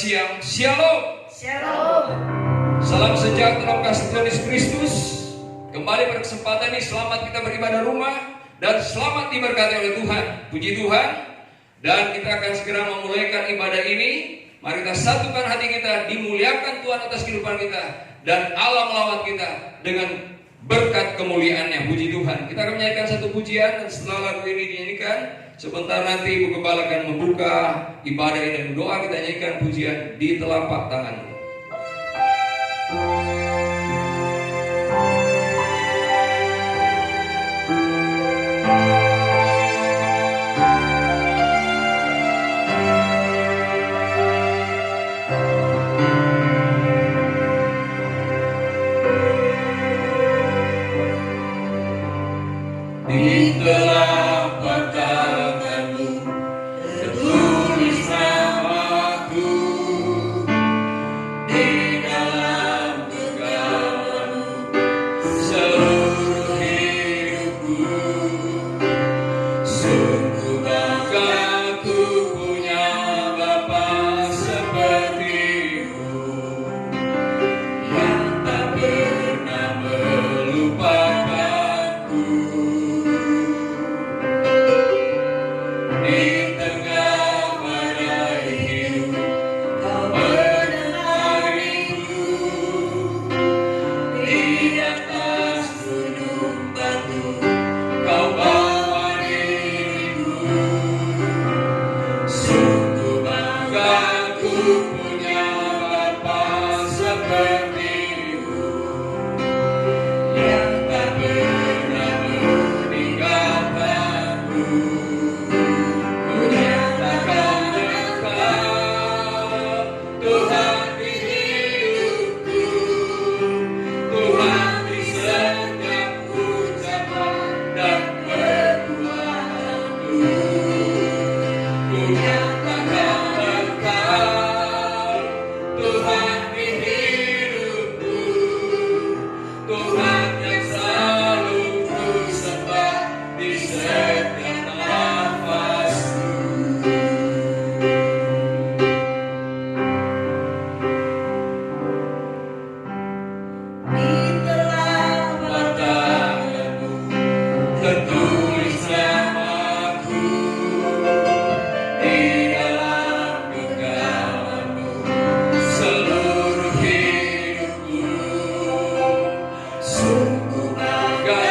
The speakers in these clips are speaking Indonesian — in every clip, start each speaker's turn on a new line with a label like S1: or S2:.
S1: siang. Shalom.
S2: Shalom.
S1: Salam sejahtera kasih Tuhan Yesus Kristus. Kembali pada kesempatan ini selamat kita beribadah rumah dan selamat diberkati oleh Tuhan. Puji Tuhan. Dan kita akan segera memulaikan ibadah ini. Mari kita satukan hati kita, dimuliakan Tuhan atas kehidupan kita dan Allah melawat kita dengan berkat kemuliaannya. Puji Tuhan. Kita akan menyanyikan satu pujian dan setelah lagu ini dinyanyikan, sebentar nanti Ibu Gembala akan membuka ibadah ini dan doa. Kita nyanyikan pujian di telapak tanganmu. Di telapak tanganmu tertulis namaku, di dalam genggamanmu seluruh hidupku. Sungguh bangga ku punya Bapa sepertimu, yang tak pernah melupakanku. Di tengah badai hidup, kau menemaniku. Di atas gunung batu, kau bawa diriku. Sungguh bangga ku punya Bapa sepertimu, yang tak pernah meninggalkanku. Kunyatakan Engkau, Tuhan di hidupku, Tuhan di setiap ucapan dan perbuatanku. Kunyatakan Engkau, Tuhan di hidupku, Tuhan yang selalu ku sembah di setiap nafasku.
S2: Di telapak
S1: Tanganmu tertulis namaku, di dalam genggamanmu seluruh hidupku. Sungguh bangga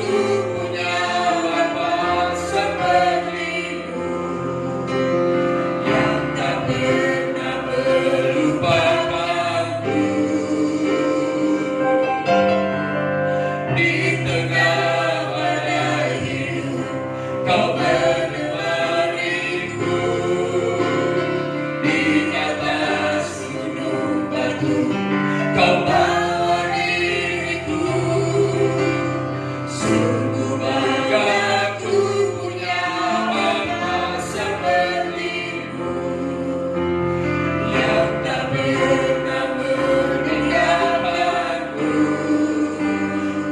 S1: ku punya Bapa sepertimu, yang tak pernah melupakanku. Di tengah badai hidup, kau menemaniku. Di atas gunung batu, kau bawa diriku. Sungguh bangga ku punya Bapa sepertimu, yang tak pernah meninggalkanku.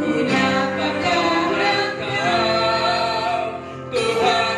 S1: Kunyatakan Engkau, Tuhan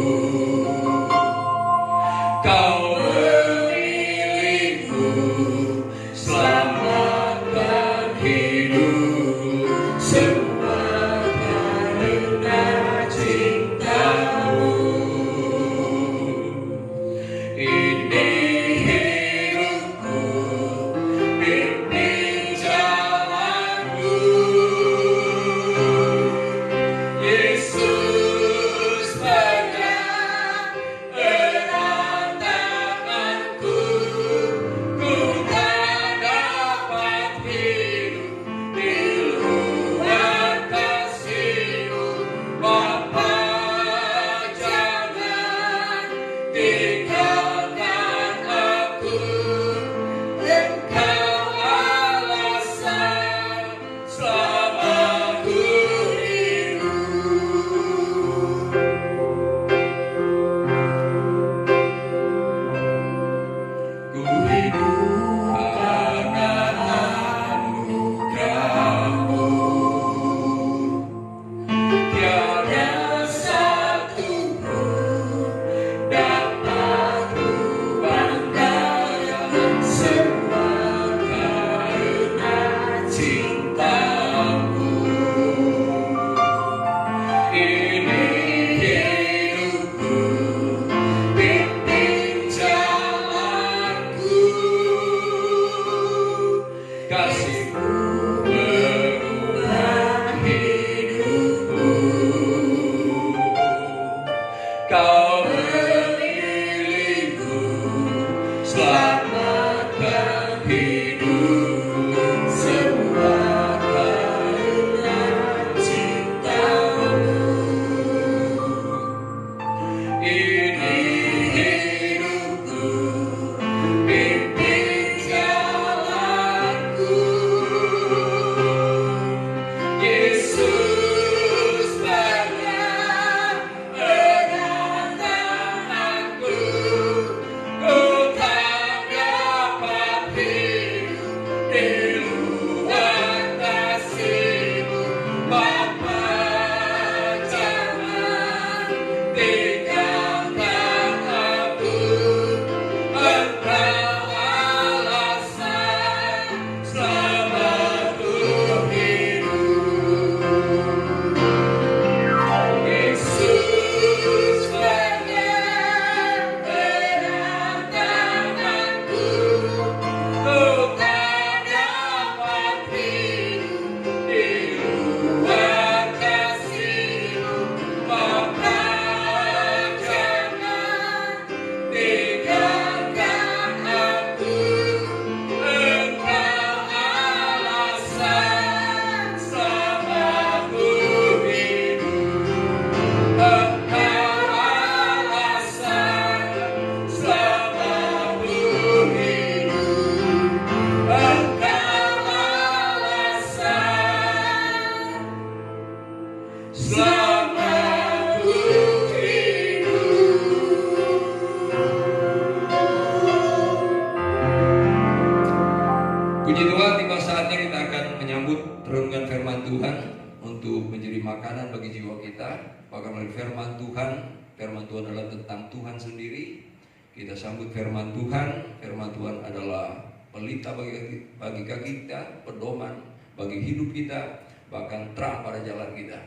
S1: firman Tuhan. Firman Tuhan adalah tentang Tuhan sendiri. Kita sambut firman Tuhan. Firman Tuhan adalah pelita bagi kaki kita, pedoman bagi hidup kita, bahkan terang pada jalan kita.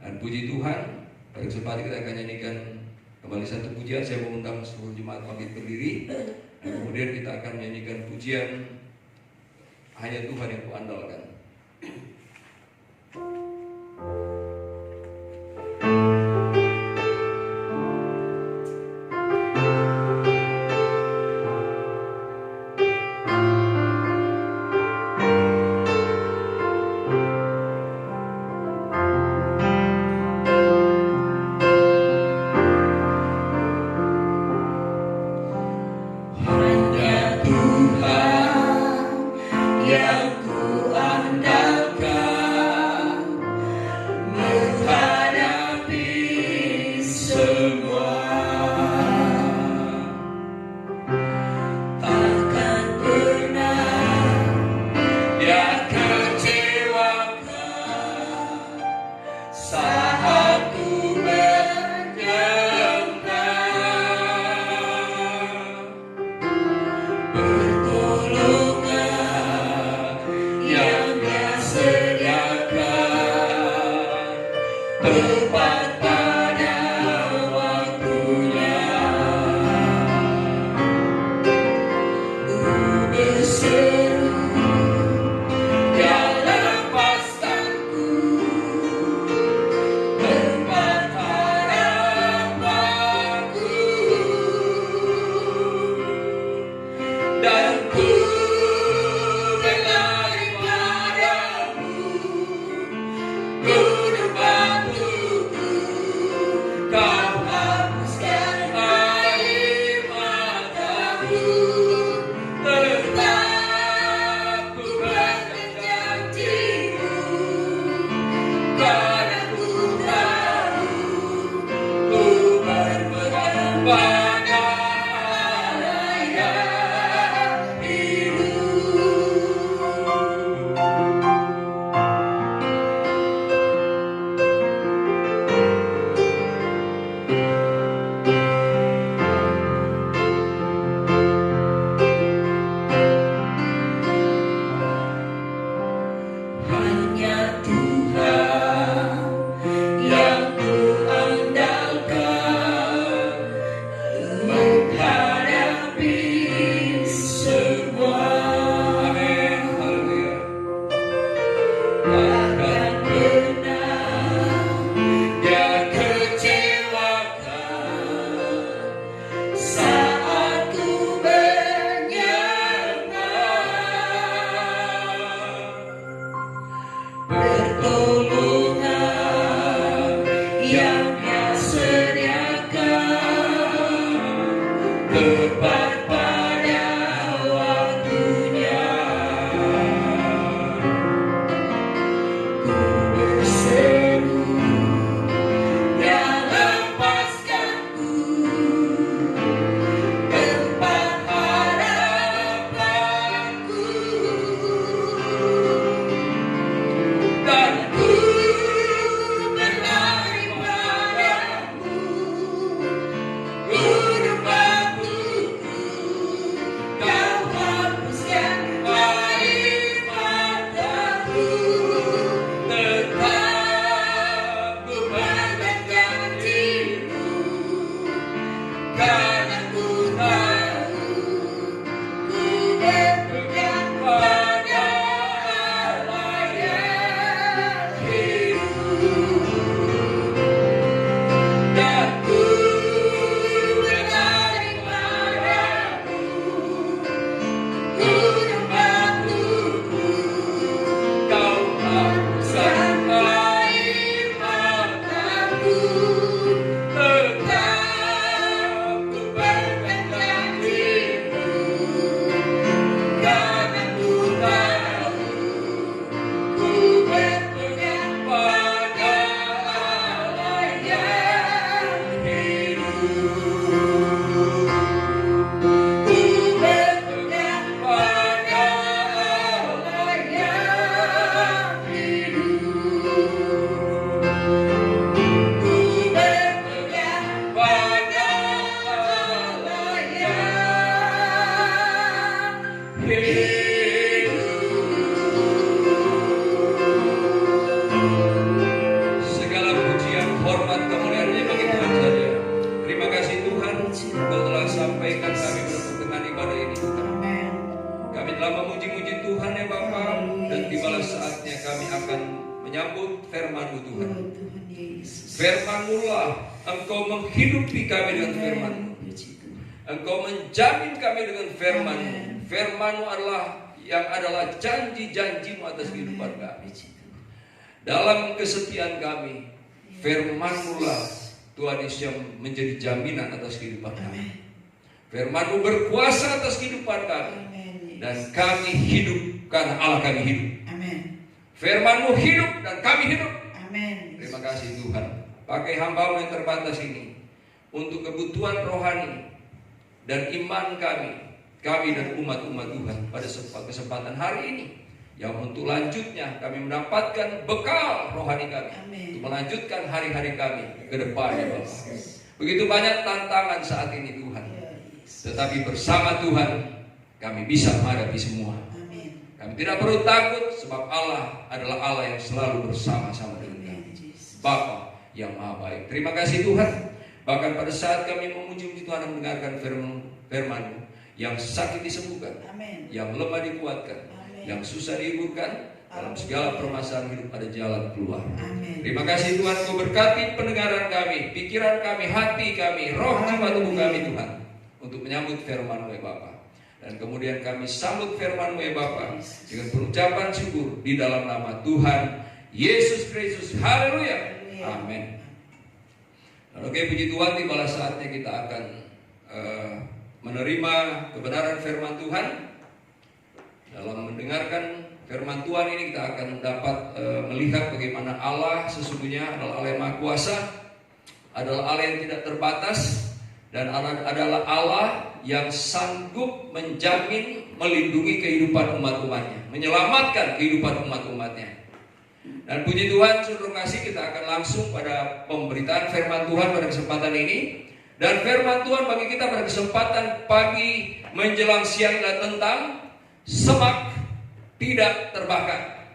S1: Dan puji Tuhan, pada kesempatan kita akan nyanyikan kembali satu pujian. Saya mengundang seluruh jemaat bangkit berdiri, dan kemudian kita akan menyanyikan pujian Hanya Tuhan yang Kuandalkan. menyambut firman-Mu Tuhan.
S2: Oh Tuhan Yesus.
S1: Firman-Mu lah, Engkau menghidupi kami dengan firman-Mu. Engkau menjamin kami dengan firman-Mu. Firman-Mu adalah janji-janji-Mu atas kehidupan kami. Dalam kesetiaan kami, firman-Mu lah Tuhan Yesus yang menjadi jaminan atas kehidupan kami. Firman-Mu berkuasa atas kehidupan kami. Dan kami hidup karena Allah kami hidup. Firman-Mu hidup dan kami hidup. Terima kasih Tuhan. Pakai hamba-Mu yang terbatas ini untuk kebutuhan rohani dan iman kami dan umat-umat Tuhan pada kesempatan hari ini. Yang untuk lanjutnya kami mendapatkan bekal rohani kami untuk melanjutkan hari-hari kami ke depan ya Bapak. Begitu banyak tantangan saat ini Tuhan. Tetapi bersama Tuhan kami bisa menghadapi semua. Kami tidak perlu takut sebab Allah adalah Allah yang selalu bersama-sama dengan kami. Bapa yang Maha Baik. Terima kasih Tuhan. Bahkan pada saat kami memuji Tuhan dan mendengarkan firman-Mu, yang sakit disembuhkan, yang lemah dikuatkan, yang susah dihiburkan, dalam segala permasalahan hidup ada jalan keluar. Terima kasih Tuhan, Kau berkati pendengaran kami, pikiran kami, hati kami, roh jiwa tubuh kami Tuhan, untuk menyambut firman-Mu ya Bapa. Dan kemudian kami sambut firman-Mu ya Bapa dengan pengucapan syukur di dalam nama Tuhan Yesus Kristus. Haleluya. Amin. Oke, puji Tuhan, tibalah saatnya kita akan menerima kebenaran firman Tuhan. Dalam mendengarkan firman Tuhan ini kita akan dapat melihat bagaimana Allah sesungguhnya adalah Allah yang Maha Kuasa, adalah Allah yang tidak terbatas, dan adalah Allah yang sanggup menjamin, melindungi kehidupan umat-umatnya, menyelamatkan kehidupan umat-umatnya. Dan puji Tuhan, saudara kasih, kita akan langsung pada pemberitaan firman Tuhan pada kesempatan ini. Dan firman Tuhan bagi kita pada kesempatan pagi menjelang siang adalah tentang semak tidak terbakar.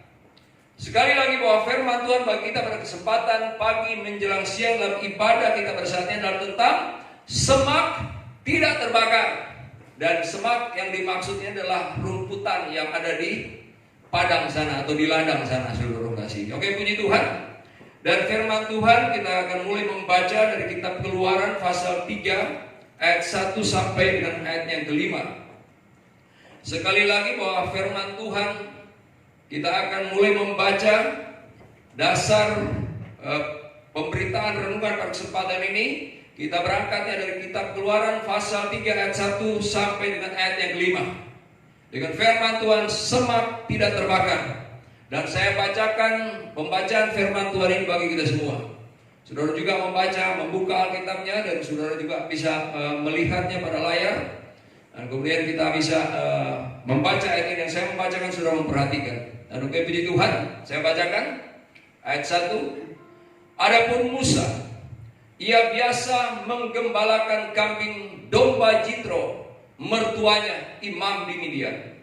S1: Sekali lagi bahwa firman Tuhan bagi kita pada kesempatan pagi menjelang siang dalam ibadah kita pada saat ini adalah tentang semak tidak terbakar. Dan semak yang dimaksudnya adalah rumputan yang ada di padang sana atau di ladang sana, saudara kasih. Oke, puji Tuhan. Dan firman Tuhan kita akan mulai membaca dari kitab Keluaran pasal 3 ayat 1 sampai dengan ayat yang kelima. Sekali lagi bahwa firman Tuhan kita akan mulai membaca dasar pemberitaan renungan pada kesempatan ini. Kita berangkatnya dari kitab Keluaran pasal 3 ayat 1 sampai dengan ayat yang kelima. Dengan firman Tuhan, semak tidak terbakar. Dan saya bacakan pembacaan firman Tuhan ini bagi kita semua. Saudara juga membuka Alkitabnya, dan saudara juga bisa melihatnya pada layar. Dan kemudian kita bisa membaca ayat ini yang saya membacakan, saudara memperhatikan. Dan oke, puji Tuhan, saya bacakan ayat 1. Adapun Musa, ia biasa menggembalakan kambing domba Jitro, mertuanya imam di Midian.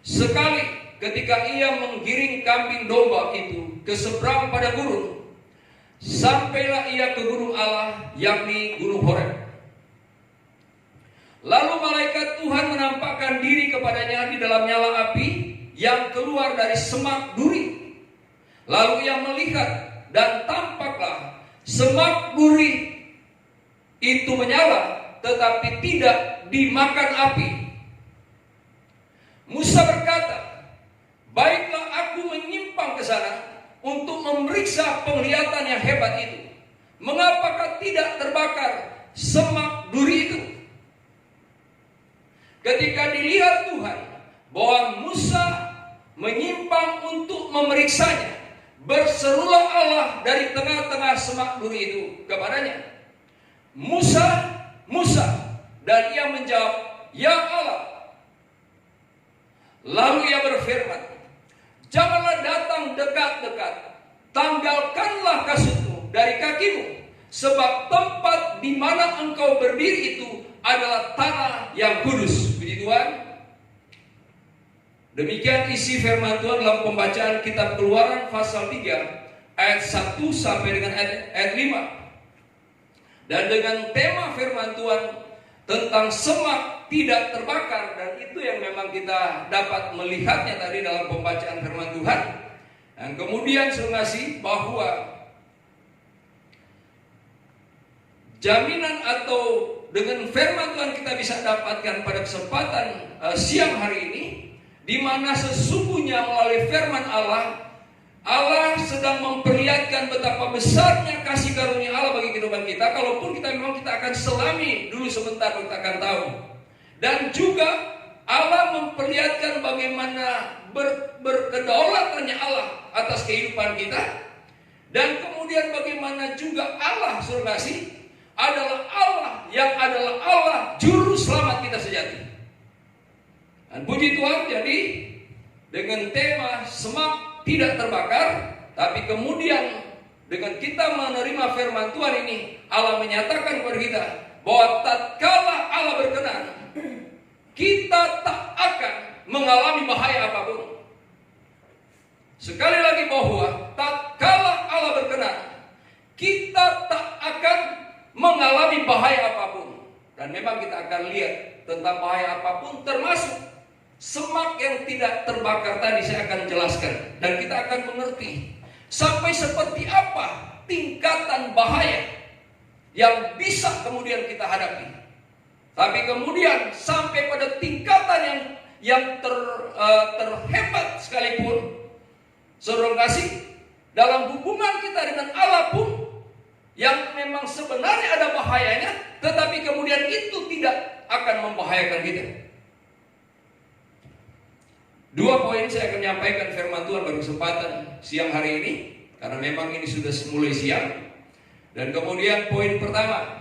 S1: Sekali ketika ia menggiring kambing domba itu ke seberang pada gurun, sampailah ia ke gunung Allah, yakni gunung Horeb. Lalu malaikat Tuhan menampakkan diri kepadanya di dalam nyala api yang keluar dari semak duri. Lalu ia melihat, dan tampaklah semak duri itu menyala, tetapi tidak dimakan api. Musa berkata, baiklah aku menyimpang ke sana untuk memeriksa penglihatan yang hebat itu. Mengapakah tidak terbakar semak duri itu? Ketika dilihat Tuhan bahwa Musa menyimpang untuk memeriksanya, berserulah Allah dari tengah-tengah semak duri itu kepadanya, Musa, Musa. Dan ia menjawab, ya Allah. Lalu ia berfirman, janganlah datang dekat-dekat, tanggalkanlah kasutmu dari kakimu, sebab tempat di mana engkau berdiri itu adalah tanah yang kudus. Puji Tuhan. Demikian isi firman Tuhan dalam pembacaan kitab Keluaran pasal 3 ayat 1 sampai dengan ayat 5. Dan dengan tema firman Tuhan tentang semak tidak terbakar, dan itu yang memang kita dapat melihatnya tadi dalam pembacaan firman Tuhan. Dan kemudian saya ngasih bahwa jaminan atau dengan firman Tuhan kita bisa dapatkan pada kesempatan siang hari ini, di mana sesungguhnya melalui firman Allah sedang memperlihatkan betapa besarnya kasih karunia Allah bagi kehidupan kita. Kalaupun kita akan selami dulu sebentar, kita akan tahu. Dan juga Allah memperlihatkan bagaimana berkedaulatannya Allah atas kehidupan kita. Dan kemudian bagaimana juga Allah surgasi adalah Allah yang adalah Allah juru selamat kita sejati. Dan puji Tuhan, jadi dengan tema semak tidak terbakar, tapi kemudian dengan kita menerima firman Tuhan ini, Allah menyatakan kepada kita bahwa tatkala Allah berkenan, kita tak akan mengalami bahaya apapun. Sekali lagi bahwa tatkala Allah berkenan, kita tak akan mengalami bahaya apapun. Dan memang kita akan lihat tentang bahaya apapun, termasuk semak yang tidak terbakar tadi saya akan jelaskan. Dan kita akan mengerti sampai seperti apa tingkatan bahaya yang bisa kemudian kita hadapi. Tapi kemudian sampai pada tingkatan yang terhebat sekalipun, saudara kasih, dalam hubungan kita dengan Allah pun yang memang sebenarnya ada bahayanya, tetapi kemudian itu tidak akan membahayakan kita. 2 poin saya akan menyampaikan firman Tuhan pada kesempatan siang hari ini, karena memang ini sudah mulai siang. Dan kemudian poin pertama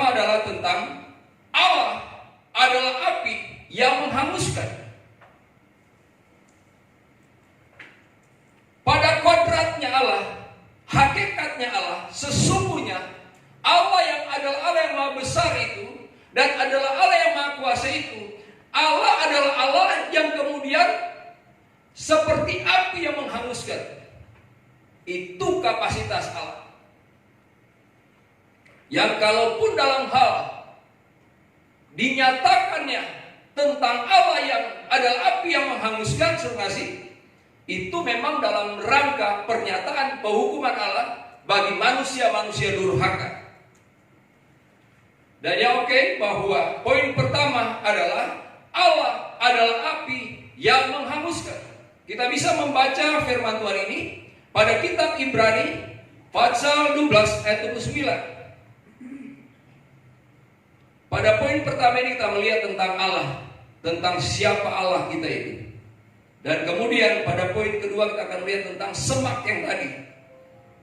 S1: adalah tentang Allah adalah api yang menghanguskan. Pada kodratnya Allah, hakikatnya Allah, sesungguhnya Allah yang adalah Allah yang maha besar itu, dan adalah Allah yang maha kuasa itu, Allah adalah Allah yang kemudian seperti api yang menghanguskan. Itu kapasitas Allah. Yang kalaupun dalam hal dinyatakannya tentang Allah yang adalah api yang menghanguskan, surgasi, itu memang dalam rangka pernyataan penghukuman Allah bagi manusia-manusia durhaka. Dan yang oke, bahwa poin pertama adalah Allah adalah api yang menghanguskan. Kita bisa membaca firman Tuhan ini pada kitab Ibrani pasal 12 ayat 29. Pada poin pertama ini kita melihat tentang Allah, tentang siapa Allah kita ini. Dan kemudian pada poin kedua kita akan melihat tentang semak yang tadi,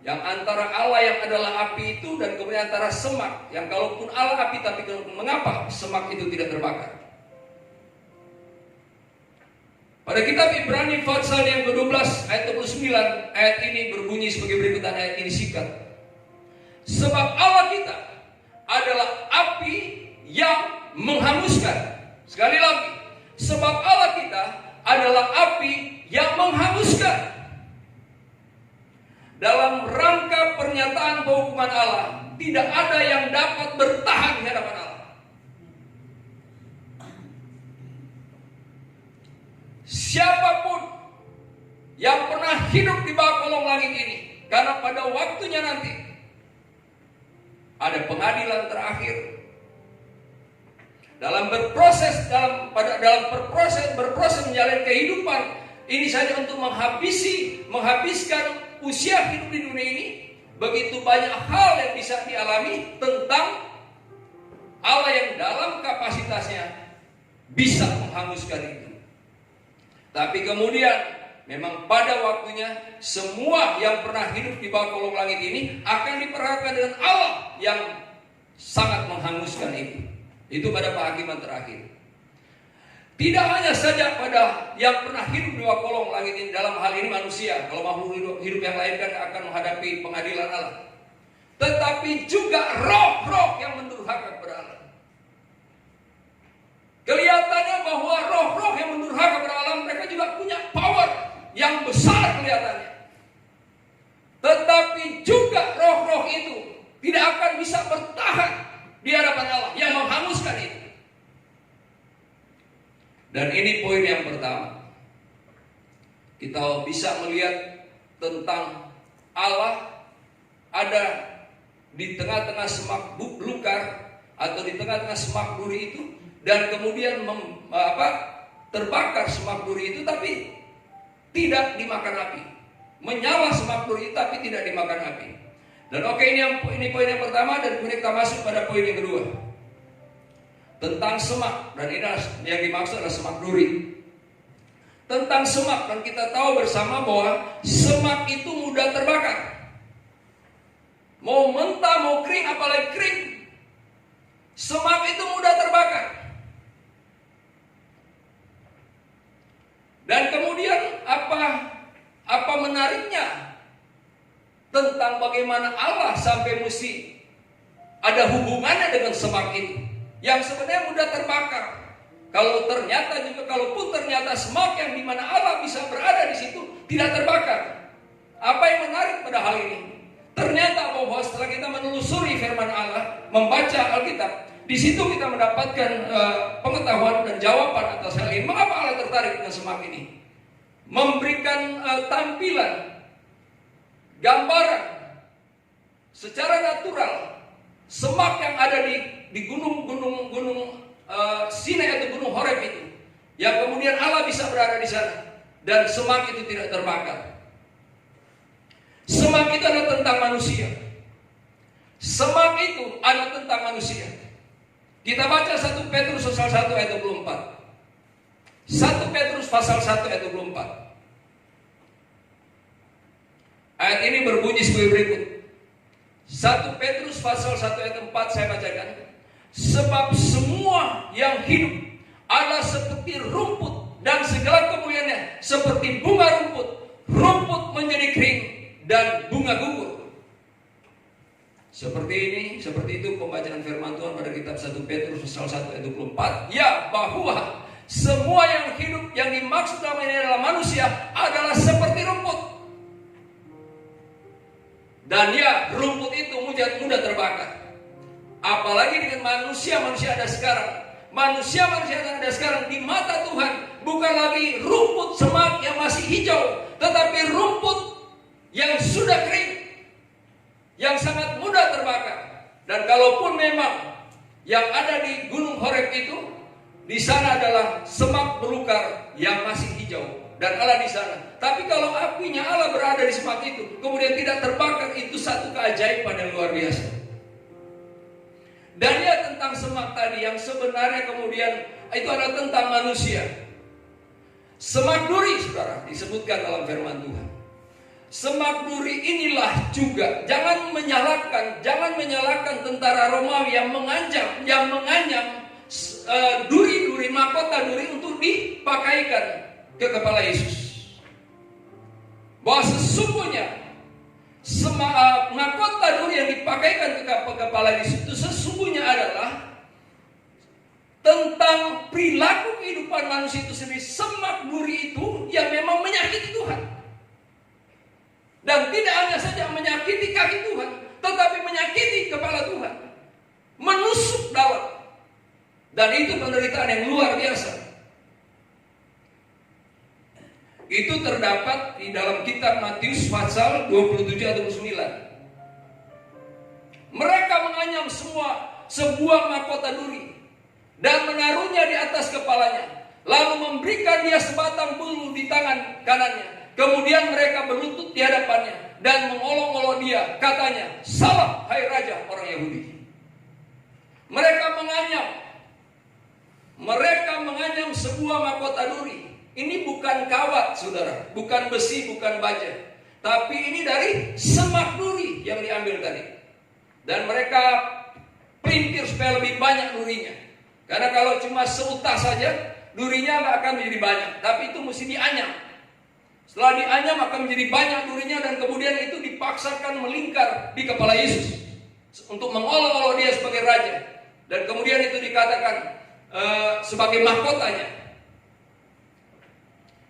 S1: yang antara Allah yang adalah api itu dan kemudian antara semak, yang kalaupun Allah api, tapi mengapa semak itu tidak terbakar. Pada kitab Ibrani pasal yang ke-12 ayat 29, ayat ini berbunyi sebagai berikut, dan ayat ini singkat. Sebab Allah kita adalah api yang menghanguskan. Sekali lagi, sebab Allah kita adalah api yang menghanguskan. Dalam rangka pernyataan penghukuman Allah, tidak ada yang dapat bertahan di hadapan Allah. Siapapun yang pernah hidup di bawah kolong langit ini, karena pada waktunya nanti ada pengadilan terakhir. Dalam berproses menjalani kehidupan ini saja untuk menghabiskan usia hidup di dunia ini, begitu banyak hal yang bisa dialami tentang Allah yang dalam kapasitasnya bisa menghanguskan itu. Tapi kemudian memang pada waktunya semua yang pernah hidup di bawah kolong langit ini akan diperhadapkan dengan Allah yang sangat menghanguskan itu. Itu pada penghakiman terakhir. Tidak hanya saja pada yang pernah hidup di bawah kolong langit ini, dalam hal ini manusia. Kalau makhluk hidup yang lain kan akan menghadapi pengadilan Allah. Tetapi juga roh-roh yang mendurhaka kepada Allah. Kelihatannya bahwa roh-roh yang mendurhaka kepada Allah, mereka juga punya power yang besar kelihatannya. Tetapi juga roh-roh itu tidak akan bisa bertahan di hadapan Allah yang menghanguskan itu. Dan ini poin yang pertama. kita bisa melihat tentang Allah ada di tengah-tengah semak belukar atau di tengah-tengah semak duri itu, dan kemudian terbakar semak duri itu tapi tidak dimakan api. Menyala semak duri itu tapi tidak dimakan api. Dan oke, ini poin yang pertama, dan kemudian kita masuk pada poin yang kedua. Tentang semak, dan ini yang dimaksud adalah semak duri. Tentang semak, dan kita tahu bersama bahwa semak itu mudah terbakar. Mau mentah, mau kering, apalagi kering, semak itu mudah terbakar. Dan kemudian apa menariknya tentang bagaimana Allah sampai mesti ada hubungannya dengan semak itu yang sebenarnya mudah terbakar. Kalaupun ternyata semak yang dimana Allah bisa berada di situ tidak terbakar. Apa yang menarik pada hal ini? Ternyata bahwa setelah kita menelusuri firman Allah, membaca Alkitab, di situ kita mendapatkan pengetahuan dan jawaban atas hal ini. Mengapa Allah tertarik dengan semak ini? Memberikan tampilan, gambaran secara natural semak yang ada di gunung Sinai atau gunung Horeb itu, yang kemudian Allah bisa berada di sana, dan semak itu tidak terbakar. Semak itu adalah tentang manusia. Semak itu adalah tentang manusia. Kita baca 1 Petrus pasal 1 ayat 24. 1 Petrus pasal 1 ayat 24. Ayat ini berbunyi sebagai berikut. 1 Petrus pasal 1 ayat 4 saya bacakan. Sebab semua yang hidup adalah seperti rumput, dan segala kemuliaannya seperti bunga rumput. Rumput menjadi kering dan bunga gugur. Seperti itu pembacaan firman Tuhan pada kitab 1 Petrus pasal 1 ayat 24. Ya, bahwa semua yang hidup yang dimaksud dalam ini adalah manusia adalah seperti rumput. Dan ya, rumput itu mudah terbakar. Apalagi dengan manusia ada sekarang. Manusia yang ada sekarang di mata Tuhan bukan lagi rumput semak yang masih hijau, tetapi rumput yang sudah kering, yang sangat mudah terbakar. Dan kalaupun memang yang ada di Gunung Horeb itu, di sana adalah semak belukar yang masih hijau, dan Allah di sana. Tapi kalau apinya Allah berada di semak itu, kemudian tidak terbakar, itu satu keajaiban yang luar biasa. Dan ya, tentang semak tadi yang sebenarnya kemudian itu adalah tentang manusia. Semak duri, saudara, disebutkan dalam firman Tuhan. Semak duri inilah juga, jangan menyalahkan tentara Romawi yang menganyam duri-duri, mahkota duri untuk dipakaikan ke kepala Yesus. Bahwa sesungguhnya mahkota duri yang dipakaikan ke kepala Yesus itu sesungguhnya adalah tentang perilaku kehidupan manusia itu sendiri. Semak duri itu yang memang menyakiti Tuhan. Dan tidak hanya saja menyakiti kaki Tuhan, tetapi menyakiti kepala Tuhan, menusuk dalam. Dan itu penderitaan yang luar biasa. Itu terdapat di dalam kitab Matius pasal 27 atau 29. Mereka menganyam sebuah mahkota duri dan menaruhnya di atas kepalanya, lalu memberikan dia sebatang bulu di tangan kanannya. Kemudian mereka berlutut di hadapannya dan mengolok-olok dia, katanya, "Salam, hai Raja orang Yahudi." Mereka menganyam sebuah mahkota duri. Ini bukan kawat, saudara, bukan besi, bukan baja, tapi ini dari semak duri yang diambil tadi. Dan mereka pelintir supaya lebih banyak durinya. Karena kalau cuma seutah saja, durinya nggak akan menjadi banyak, tapi itu mesti dianyam. Setelah dianyam akan menjadi banyak durinya, dan kemudian itu dipaksakan melingkar di kepala Yesus untuk mengolok-olok dia sebagai raja. Dan kemudian itu dikatakan sebagai mahkotanya.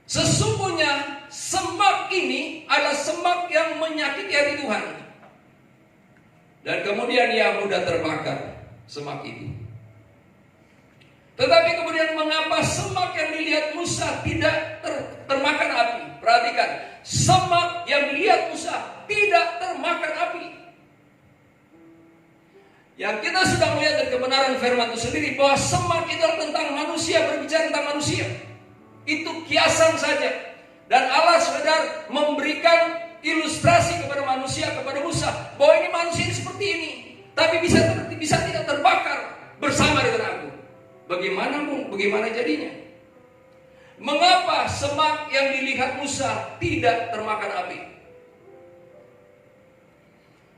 S1: Sesungguhnya semak ini adalah semak yang menyakiti hati Tuhan. Dan kemudian ia mudah terbakar, semak itu. Tetapi kemudian mengapa semak yang dilihat Musa tidak termakan api? perhatikan, semak yang dilihat Musa tidak termakan api. Yang kita sudah melihat dari kebenaran firman itu sendiri, bahwa semak itu adalah tentang manusia, berbicara tentang manusia. Itu kiasan saja. Dan Allah sekedar memberikan ilustrasi kepada manusia, kepada Musa, bahwa ini manusia ini seperti ini, tapi bisa tidak terbakar bersama dengan aku. Bagaimana jadinya? Mengapa semak yang dilihat Musa tidak termakan api?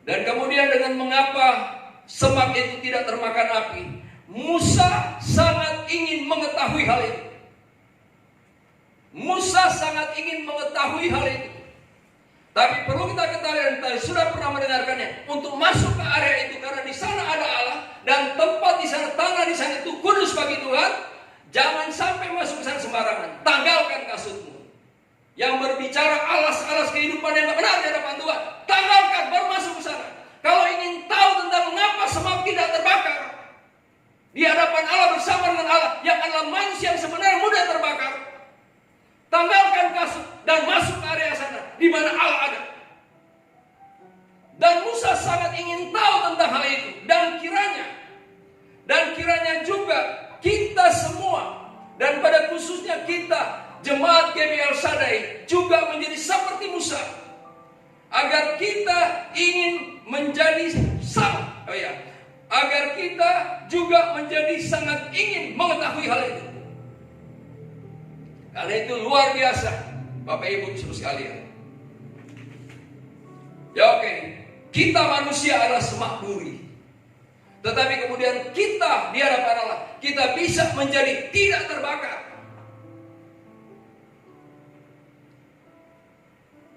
S1: Dan kemudian dengan mengapa semak itu tidak termakan api, Musa sangat ingin mengetahui hal itu. Musa sangat ingin mengetahui hal itu. Tapi perlu kita ketahui, dan kita sudah pernah mendengarkannya, untuk masuk ke area itu, karena di sana ada Allah dan tempat di sana, tanah di sana itu kudus bagi Tuhan. Jangan sampai masuk ke sana sembarangan. Tanggalkan kasutmu. Yang berbicara alas-alas kehidupan yang tak benar di hadapan Tuhan, tanggalkan baru masuk ke sana. Kalau ingin tahu tentang mengapa semak tidak terbakar di hadapan Allah bersama dengan Allah yang adalah manusia yang sebenarnya mudah terbakar, tanggalkan kasut dan masuk ke area sana di mana Allah ada. Dan Musa sangat ingin tahu tentang hal itu. Dan kiranya juga kita semua, dan pada khususnya kita jemaat GBL Sadai, juga menjadi seperti Musa, agar kita ingin menjadi sama. Agar kita juga menjadi sangat ingin mengetahui hal itu. Karena itu luar biasa, Bapak Ibu Saudara sekalian. Kita manusia adalah semak duri. Tetapi kemudian kita di hadapan Allah, kita bisa menjadi tidak terbakar.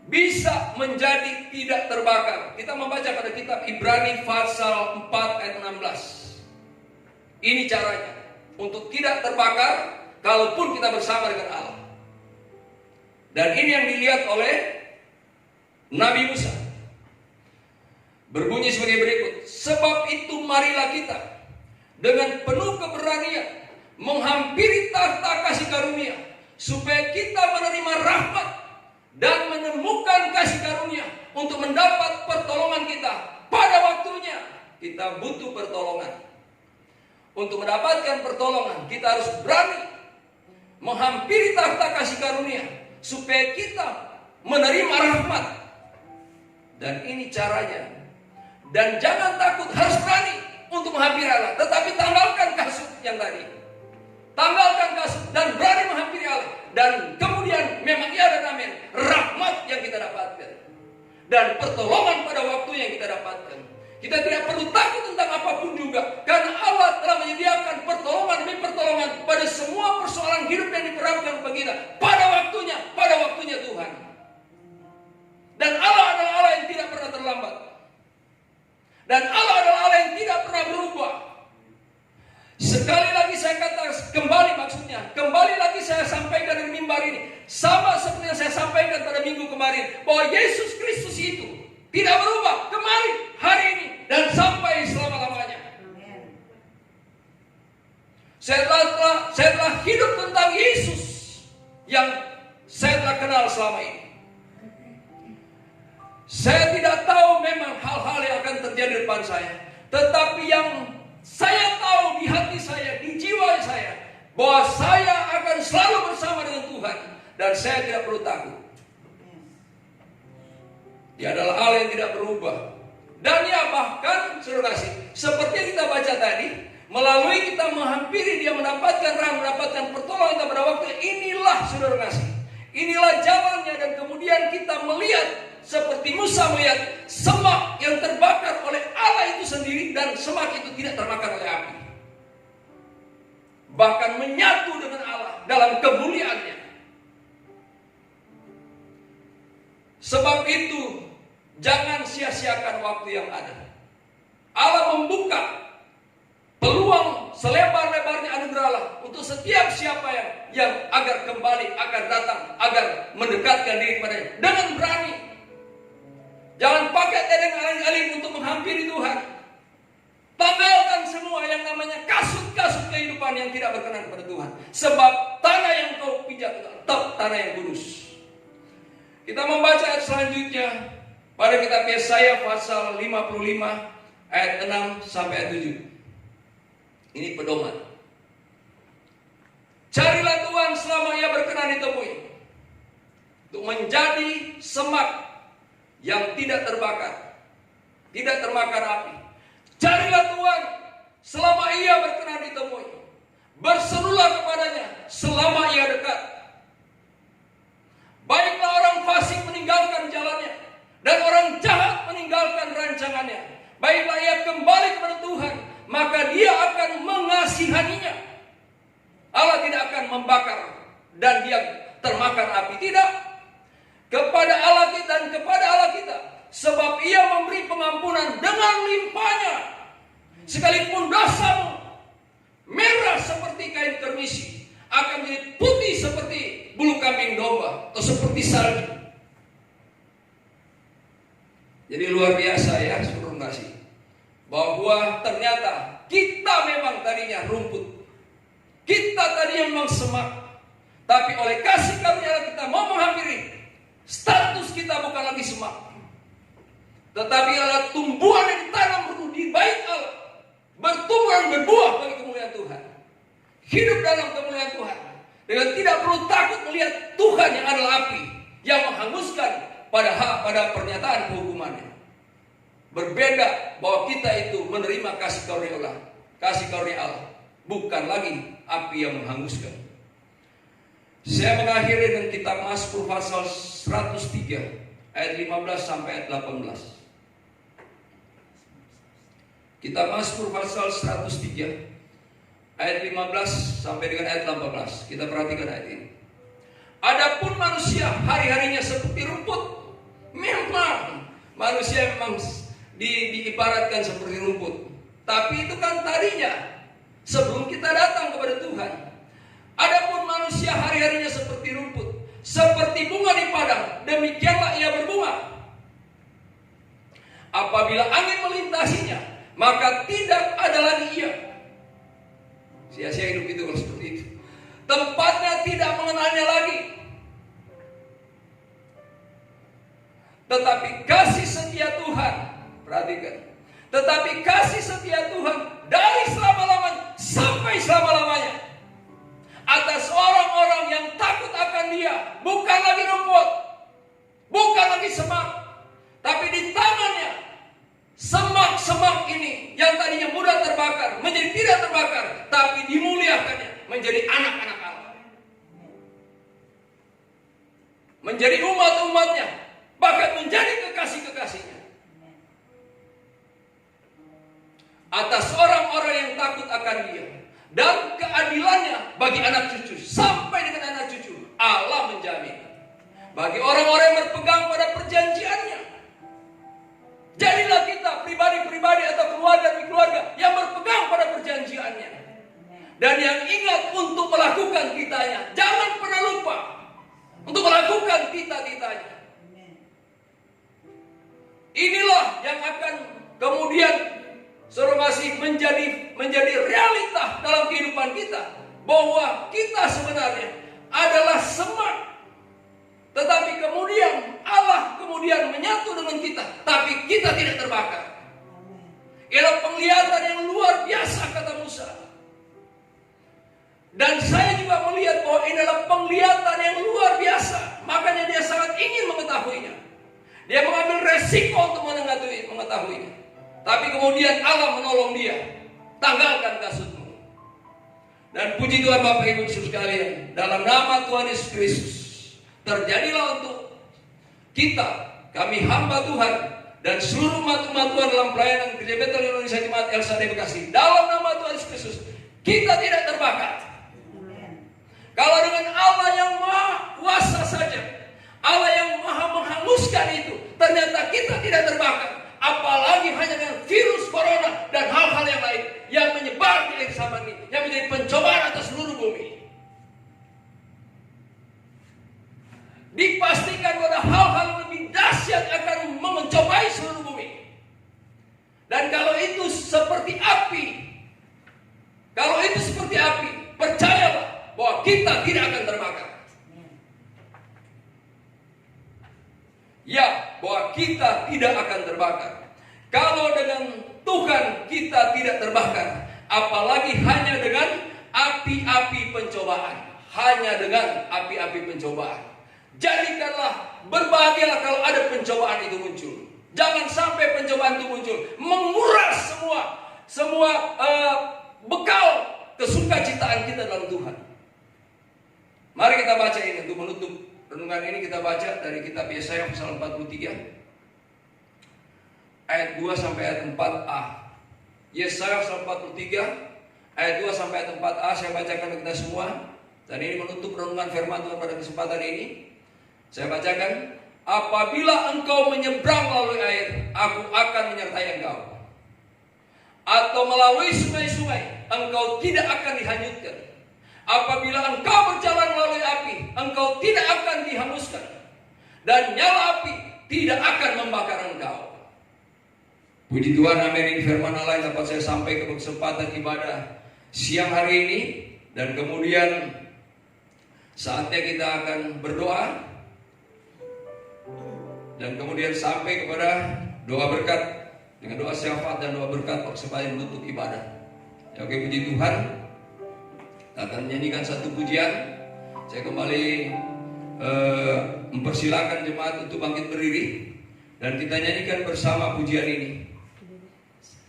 S1: Bisa menjadi tidak terbakar. Kita membaca pada kitab Ibrani pasal 4 ayat 16. Ini caranya untuk tidak terbakar kalaupun kita bersama dengan Allah. Dan ini yang dilihat oleh Nabi Musa. Berbunyi sebagai berikut. Sebab itu marilah kita dengan penuh keberanian menghampiri tahta kasih karunia, supaya kita menerima rahmat dan menemukan kasih karunia untuk mendapat pertolongan kita pada waktunya. Kita butuh pertolongan. Untuk mendapatkan pertolongan, kita harus berani menghampiri tahta kasih karunia, supaya kita menerima rahmat. Dan ini caranya. Dan jangan takut, harus berani untuk menghampiri Allah. Tetapi tanggalkan kasut yang tadi. Tanggalkan kasut dan berani menghampiri Allah. Dan kemudian memang ia dan amin, rahmat yang kita dapatkan. Dan pertolongan pada waktu yang kita dapatkan. Kita tidak perlu takut tentang apapun juga. Karena Allah telah menyediakan pertolongan demi pertolongan pada semua persoalan hidup yang diperhadapkan bagi kita. Pada waktunya Tuhan. Dan Allah adalah Allah yang tidak pernah terlambat. Dan Allah adalah Allah yang tidak pernah berubah. Sekali lagi saya katakan, kembali lagi saya sampaikan dari mimbar ini, sama seperti yang saya sampaikan pada minggu kemarin, bahwa Yesus Kristus itu tidak berubah kemarin, hari ini, dan sampai selama-lamanya. Saya telah hidup tentang Yesus yang saya telah kenal selama ini. Saya tidak tahu memang hal-hal yang akan terjadi di depan saya. Tetapi yang saya tahu di hati saya, di jiwa saya, bahwa saya akan selalu bersama dengan Tuhan. Dan saya tidak perlu takut. Dia adalah Allah yang tidak berubah. Dan ya bahkan, saudara kasih, seperti yang kita baca tadi, melalui kita menghampiri dia, mendapatkan pertolongan kita pada waktu, inilah saudara kasih, inilah jalannya. Dan kemudian kita melihat, seperti Musa melihat semak yang terbakar oleh Allah itu sendiri, dan semak itu tidak termakan oleh api. Bahkan menyatu dengan Allah dalam kemuliaannya. Sebab itu, jangan sia-siakan waktu yang ada. Allah membuka peluang selebar-lebarnya anugerah Allah untuk setiap siapa yang agar kembali, agar datang, agar mendekatkan diri kepadanya dengan berani. Jangan pakai tedeng aling-aling untuk menghampiri Tuhan. Tanggalkan semua yang namanya kasut-kasut kehidupan yang tidak berkenan kepada Tuhan. Sebab tanah yang kau pijak tetap tanah yang kudus. Kita membaca ayat selanjutnya pada kitab Yesaya pasal 55 ayat 6 sampai ayat 7. Ini pedoman. Carilah Tuhan selama Ia berkenan ditemui, untuk menjadi semak yang tidak terbakar, tidak termakan api. Carilah Tuhan selama Ia berkenan ditemui, berserulah kepadanya selama Ia dekat. Baiklah orang fasik meninggalkan jalannya, dan orang jahat meninggalkan rancangannya. Baiklah ia kembali kepada Tuhan, maka Dia akan mengasihaninya. Allah tidak akan membakar dan Dia termakan api, tidak. Kepada Allah kita dan kepada Allah kita, sebab Ia memberi pengampunan dengan limpahnya. Sekalipun dosamu merah seperti kain kermisi, akan menjadi putih seperti bulu kambing domba atau seperti salju. Jadi luar biasa ya, saudara kasih, bahwa ternyata kita memang tadinya rumput, kita tadinya memang semak, tapi oleh kasih karunia kita mau menghampiri, status kita bukan lagi semak, tetapi adalah tumbuhan yang ditanam di bait Allah, bertumbuh dan berbuah bagi kemuliaan Tuhan, hidup dalam kemuliaan Tuhan, dengan tidak perlu takut melihat Tuhan yang adalah api yang menghanguskan pada pernyataan kehukumannya. Berbeda bahwa kita itu menerima kasih karunia Allah, bukan lagi api yang menghanguskan. Saya mengakhiri dengan kitab Mazmur pasal 103 ayat 15 sampai ayat 18. Kitab Mazmur pasal 103 ayat 15 sampai dengan ayat 18. Kita perhatikan ayat ini. Adapun manusia hari-harinya seperti rumput. Memang manusia memang diibaratkan seperti rumput. Tapi itu kan tadinya sebelum kita datang kepada Tuhan. Adapun manusia hari-harinya seperti rumput, seperti bunga di padang, demikianlah ia berbunga. Apabila angin melintasinya, maka tidak ada lagi ia. Sia-sia hidup itu kalau seperti itu. Tempatnya tidak mengenalnya lagi. Tetapi kasih setia Tuhan, perhatikan, tetapi kasih setia Tuhan dari selama-lamanya sampai selama-lamanya atas orang-orang yang takut akan Dia. Bukan lagi rumput, bukan lagi semak, tapi di tangannya semak-semak ini yang tadinya mudah terbakar menjadi tidak terbakar, tapi dimuliakannya menjadi anak-anak Allah, menjadi umat-umatnya, bahkan menjadi kekasih-kekasihnya. Atas orang-orang yang takut akan Dia dan keadilannya bagi anak cucu, sampai dengan anak cucu, Allah menjamin. Bagi orang-orang yang berpegang pada perjanjiannya, jadilah kita pribadi-pribadi atau keluarga demi keluarga yang berpegang pada perjanjiannya, dan yang ingat untuk melakukan kitanya. Jangan pernah lupa untuk melakukan kita-kitanya. Inilah yang akan kemudian saudara kasih menjadi realita dalam kehidupan kita, bahwa kita sebenarnya adalah semak, tetapi kemudian Allah kemudian menyatu dengan kita, tapi kita tidak terbakar. Ialah penglihatan yang luar biasa, kata Musa. Dan saya juga melihat bahwa ini adalah penglihatan yang luar biasa, makanya dia sangat ingin mengetahuinya. Dia mengambil resiko untuk mengetahuinya. Tapi kemudian Allah menolong dia. Tanggalkan kasutmu. Dan puji Tuhan Bapak Ibu sekalian, dalam nama Tuhan Yesus Kristus, terjadilah untuk kita, kami hamba Tuhan, dan seluruh umat-umat Tuhan dalam pelayanan Gereja Betel Indonesia Jemaat El Shaddai Bekasi, dalam nama Tuhan Yesus Kristus, kita tidak terbakar. Kalau dengan Allah yang maha kuasa saja, Allah yang maha menghanguskan itu, ternyata kita tidak terbakar. Apalagi hanya dengan virus corona dan hal-hal yang lain yang menyebar di zaman ini, yang menjadi pencobaan atas seluruh bumi. Dipastikan pada hal-hal lebih dahsyat akan mencobai seluruh bumi. Dan kalau itu seperti api, percayalah bahwa kita tidak akan terbakar. kita tidak terbakar, apalagi hanya dengan api-api pencobaan. Hanya dengan api-api pencobaan. Jadikanlah, berbahagialah kalau ada pencobaan itu muncul. Jangan sampai pencobaan itu muncul menguras semua bekal kesukacitaan kita dalam Tuhan. Mari kita baca ini untuk menutup renungan ini. Kita baca dari kitab Yesaya pasal 43 ayat 2 sampai ayat 4a. Yesaya pasal 43 ayat 2 sampai ayat 4a saya bacakan untuk kita semua. Dan ini menutup renungan firman Tuhan pada kesempatan ini. Saya bacakan, apabila engkau menyeberang melalui air, aku akan menyertai engkau. Atau melalui sungai-sungai, engkau tidak akan dihanyutkan. Apabila engkau berjalan melalui api, engkau tidak akan dihanguskan. Dan nyala api tidak akan membakar engkau. Puji Tuhan, amin. Ini firman Allah yang dapat saya sampaikan ke kesempatan ibadah siang hari ini. Dan kemudian saatnya kita akan berdoa. Dan kemudian sampai kepada doa berkat. Dengan doa syafaat dan doa berkat kesempatan menutup ibadah. Ya, oke, puji Tuhan. Kita akan menyanyikan satu pujian. Saya kembali mempersilakan jemaat untuk bangkit berdiri. Dan kita nyanyikan bersama pujian ini.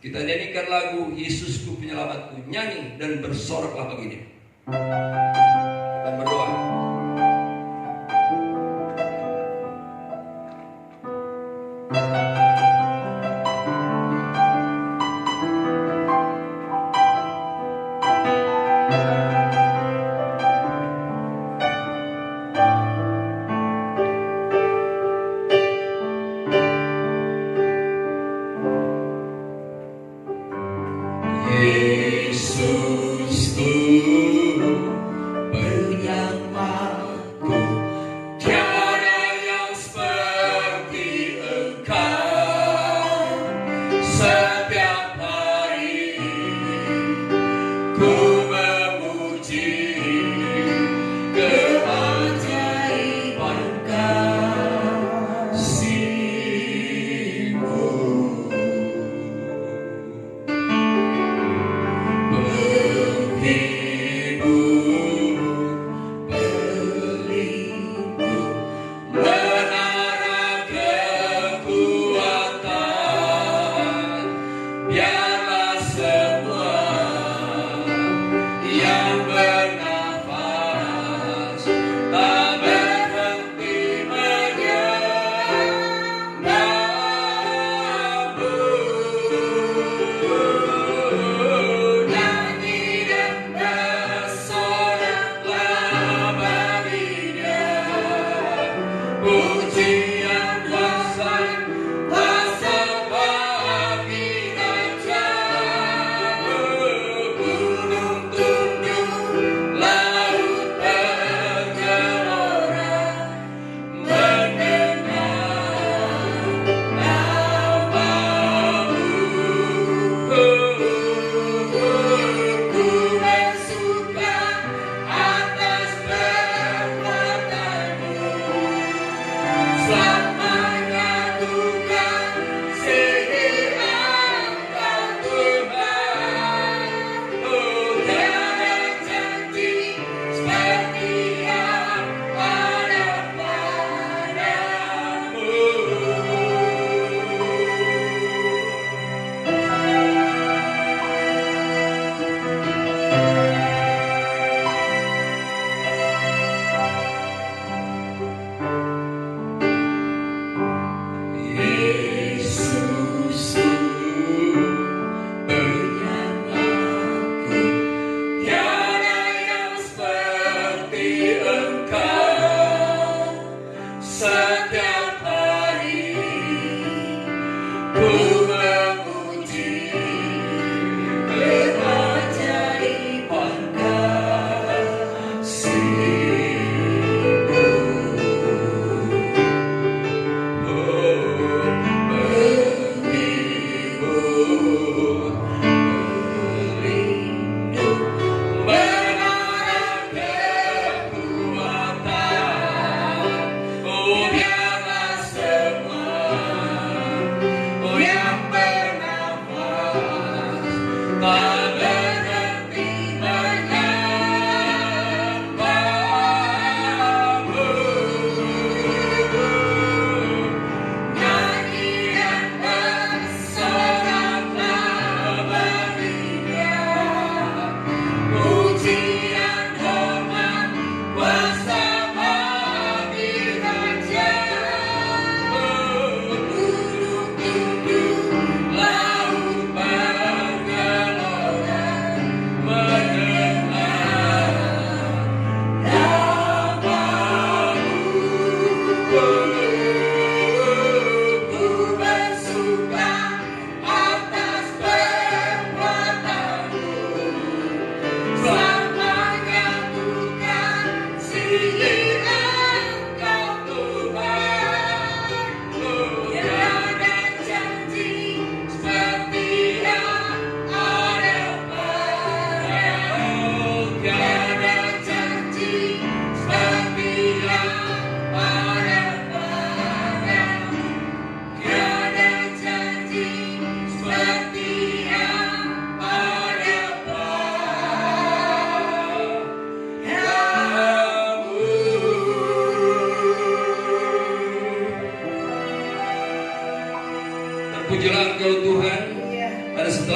S1: Kita nyanyikan lagu Yesusku Penyelamatku. Nyanyi dan bersoraklah begini. Kita berdoa.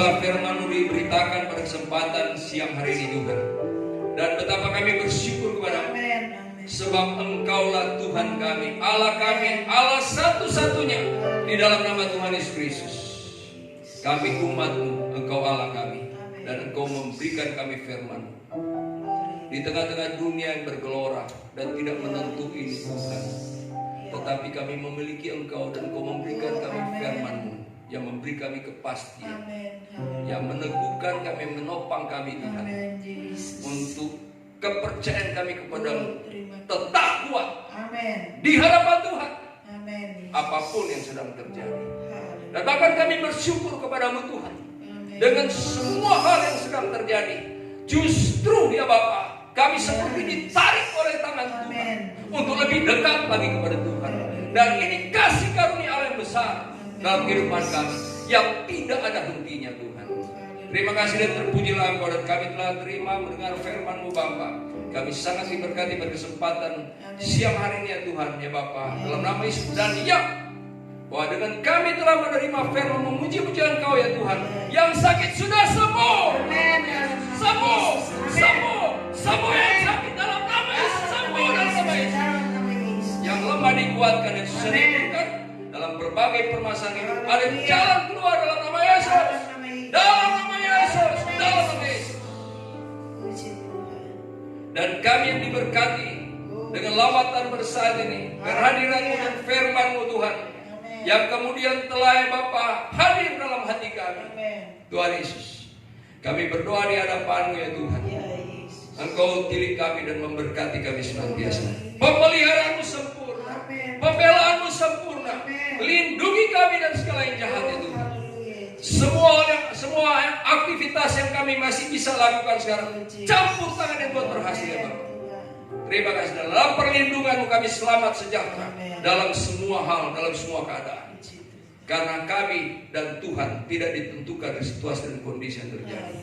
S1: Biarlah firman-Mu diberitakan pada kesempatan siang hari ini Tuhan. Dan betapa kami bersyukur kepada-Mu. Sebab Engkaulah Tuhan kami, Allah kami, Allah satu-satunya di dalam nama Tuhan Yesus Kristus. Kami umat-Mu, Engkau Allah kami, dan Engkau memberikan kami firman-Mu di tengah-tengah dunia yang bergelora dan tidak menentu ini Tuhan. Tetapi kami memiliki Engkau dan Engkau memberikan kami firman-Mu yang memberi kami kepastian, yang meneguhkan kami, menopang kami Tuhan, untuk kepercayaan kami kepadamu tetap kuat di hadapan Tuhan, apapun yang sedang terjadi. Dan bahkan kami bersyukur kepadamu Tuhan, dengan semua hal yang sedang terjadi, justru ya Bapa, kami seperti ditarik oleh tangan Tuhan untuk lebih dekat lagi kepada Tuhan. Dan ini kasih karunia Allah yang besar dalam kehidupan kami yang tidak ada hentinya Tuhan. Terima kasih dan terpujilah Engkau, dan kami telah terima mendengar firman-Mu Bapa. Kami sangat diberkati pada kesempatan siang hari ini ya Tuhan ya Bapa, dalam nama Yesus. Dan ya, bahwa dengan kami telah menerima firman memuji-pujian Engkau ya Tuhan, yang sakit sudah sembuh. Sembuh, sembuh, sembuh yang sakit dalam nama Yesus, sembuh dalam nama Yesus. Yang lemah dikuatkan, yang susah disembuhkan dalam berbagai permasalahan hidup. Ada jalan keluar dalam nama Yesus. Dalam nama Yesus, dalam nama Yesus. Dan kami yang diberkati dengan lawatan bersaat ini, kehadiran-Mu dan firman-Mu Tuhan, yang kemudian telah ya Bapa hadir dalam hati kami. Tuhan Yesus, kami berdoa di hadapan-Mu ya Tuhan. Engkau pilih kami dan memberkati kami senantiasa. Pemeliharaanmu sempurna, pembelaanmu sempurna, lindungi kami dan segala yang jahat ya Tuhan. Semua aktivitas yang kami masih bisa lakukan sekarang, campur tangan yang buat berhasil ya Bapak. Terima kasih, dalam perlindungan-Mu kami selamat sejahtera dalam semua hal, dalam semua keadaan. Karena kami dan Tuhan tidak ditentukan dari situasi dan kondisi yang terjadi.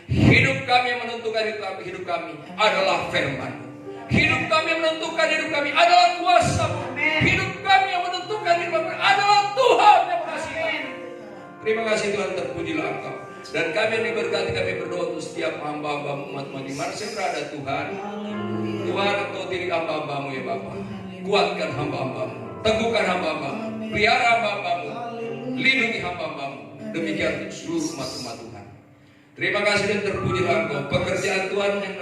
S1: Hidup kami yang menentukan hidup kami adalah firman-Mu. Hidup kami yang menentukan hidup kami adalah kuasa-Mu. Hidup kami yang menentukan hidup kami adalah Tuhan yang mengasihi kami. Terima kasih Tuhan, terpujilah Engkau. Dan kami yang diberkati, kami berdoa untuk setiap hamba-Hamba-Mu, umat-Mu di mana berada Tuhan. Tuhan, Engkau diri hamba-Hamba-Mu ya Bapa. Kuatkan hamba-Hamba-Mu, teguhkan hamba-Hamba-Mu, pelihara hamba-Hamba-Mu, lindungi hamba-Hamba-Mu. Demikian untuk seluruh umat-umat Tuhan. Terima kasih dan terpujilah Engkau. Pekerjaan Tuhan yang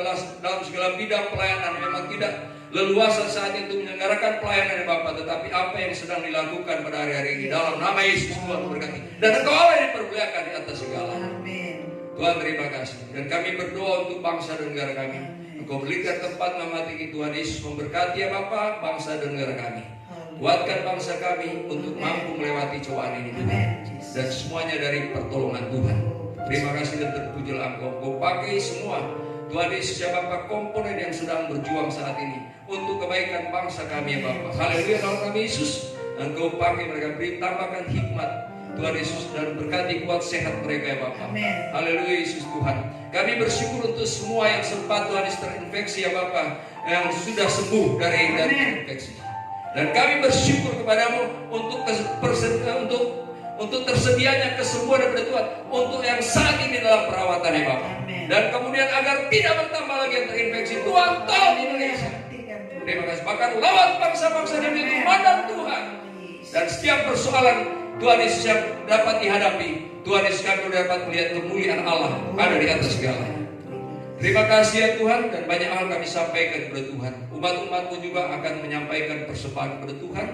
S1: dalam segala bidang pelayanan memang tidak leluasa saat itu menyelenggarakan pelayanan ya Bapa, tetapi apa yang sedang dilakukan pada hari-hari ini dalam nama Yesus Tuhan berkati. Dan Engkau Allah yang dipermuliakan di atas segala. Tuhan terima kasih. Dan kami berdoa untuk bangsa dan negara kami. Engkau berikan tempat memati Tuhan Yesus memberkati ya Bapa bangsa dan negara kami. Kuatkan bangsa kami untuk mampu melewati cobaan ini Tuhan. Dan semuanya dari pertolongan Tuhan. Terima kasih dan terpujilah Engkau. Engkau pakai semua Tuhan Yesus ya Bapa komponen yang sedang berjuang saat ini untuk kebaikan bangsa kami ya Bapa. Haleluya dalam nama Yesus. Engkau pakai mereka, beri tambahkan hikmat Tuhan Yesus dan berkati kuat sehat mereka ya Bapa. Haleluya Yesus Tuhan. Kami bersyukur untuk semua yang sempat Tuhan Yesus terinfeksi ya Bapa, yang sudah sembuh dari infeksi. Dan kami bersyukur kepadamu untuk tersedianya kesembuhan daripada Tuhan untuk yang saat ini dalam perawatan ya Bapa. Dan kemudian agar tidak bertambah lagi yang terinfeksi. Tuhan tolong Indonesia. Terima kasih. Bahkan lawan bangsa-bangsa di dunia pandang Tuhan. Dan setiap persoalan Tuhan Yesus yang dapat dihadapi, Tuhan Yesus kami dapat melihat kemuliaan Allah ada di atas segalanya. Terima kasih ya Tuhan, dan banyak hal kami sampaikan kepada Tuhan. Umat-umat-Mu juga akan menyampaikan persembahan kepada Tuhan.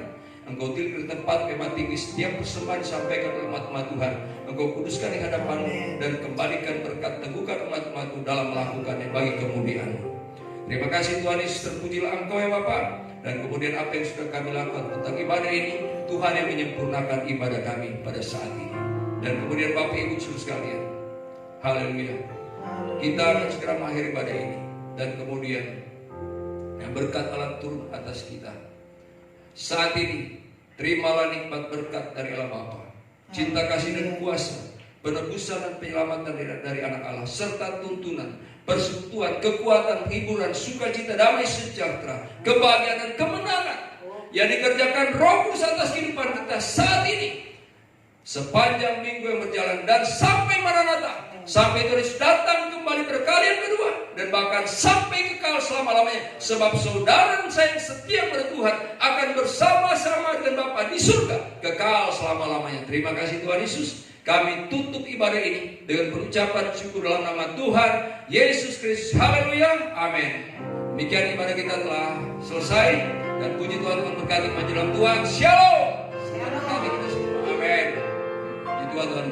S1: Engkau tilik di tempat kemah tinggi, setiap persembahan disampaikan oleh umat-umat Tuhan. Engkau kuduskan di hadapan-Mu dan kembalikan berkat, teguhkan umat-umat-Mu dalam melakukannya bagi kemuliaan-Mu. Terima kasih Tuhan Yesus, terpujilah Engkau ya Bapa. Dan kemudian apa yang sudah kami lakukan tentang ibadah ini, Tuhan yang menyempurnakan ibadah kami pada saat ini. Dan kemudian Bapak Ibu Saudara sekalian, haleluya, kita akan segera mengakhiri ibadah ini. Dan kemudian yang berkat Allah turun atas kita. Saat ini terimalah nikmat berkat dari Allah Bapa, cinta kasih dan kuasa, penebusan dan penyelamatan dari anak Allah, serta tuntunan, persekutuan, kekuatan, hiburan, sukacita, damai sejahtera, kebahagiaan dan kemenangan yang dikerjakan Roh Kudus atas kehidupan kita saat ini, sepanjang minggu yang berjalan dan sampai Maranatha sampai Tuhan Yesus datang kembali berkali yang kedua, dan bahkan sampai kekal selama-lamanya. Sebab saudara dan saya yang setia pada Tuhan akan bersama-sama dengan Bapa di surga kekal selama-lamanya. Terima kasih Tuhan Yesus. Kami tutup ibadah ini dengan pengucapan syukur dalam nama Tuhan Yesus Kristus. Haleluya, amin. Demikian ibadah kita telah selesai, dan puji Tuhan memberkati menjelang Tuhan. Shalom. Amin. Puji Tuhan.